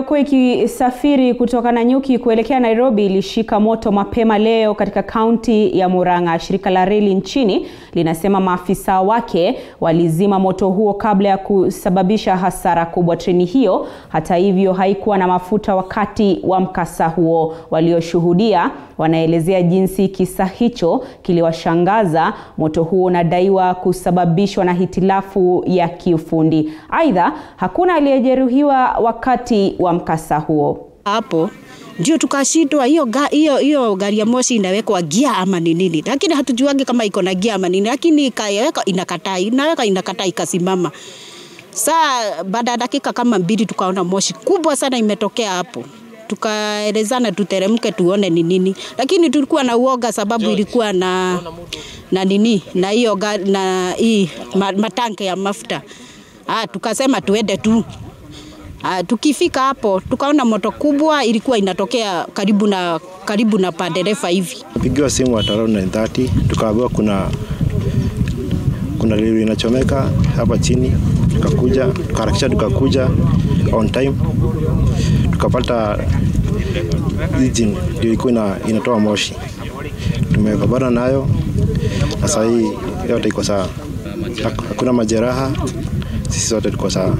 Kwa ikisafiri kutoka Nanyuki kuelekea Nairobi ilishika moto mapema leo katika kaunti ya Murang'a. Shirika la reli nchini linasema maafisa wake walizima moto huo kabla ya kusababisha hasara kubwa. Treni hiyo hata hivyo haikuwa na mafuta wakati wa mkasa huo. Walioshuhudia wanaelezea jinsi kisa hicho kiliwashangaza. Moto huo unadaiwa kusababishwa na hitilafu ya kiufundi. Aidha, hakuna aliyejeruhiwa wakati wa mkasa huo. Hapo ndio tukashindwa hiyo gari ya moshi inawekwa gia ama ni nini, lakini hatujuangi kama iko na gia ama nini, lakini ikaweka inakataa ikasimama. Saa baada ya dakika kama 2 tukaona moshi kubwa sana imetokea hapo. Tukaelezana tuteremke tuone ni nini, lakini tulikuwa na uoga sababu ilikuwa na nini na hiyo na hii matanke ya mafuta. Tukasema tuende tu. Tukifika hapo tukaona moto kubwa ilikuwa inatokea karibu na padereva hivi. Pigiwa simu at around 9:30 tukaambiwa kuna lori inachomeka hapa chini. Tukakuja on time. Tukapata engine ndio ilikuwa inatoa moshi. Tumepambana nayo na sasa hii yote iko sawa. Hakuna majeraha, sisi sote tuko sawa.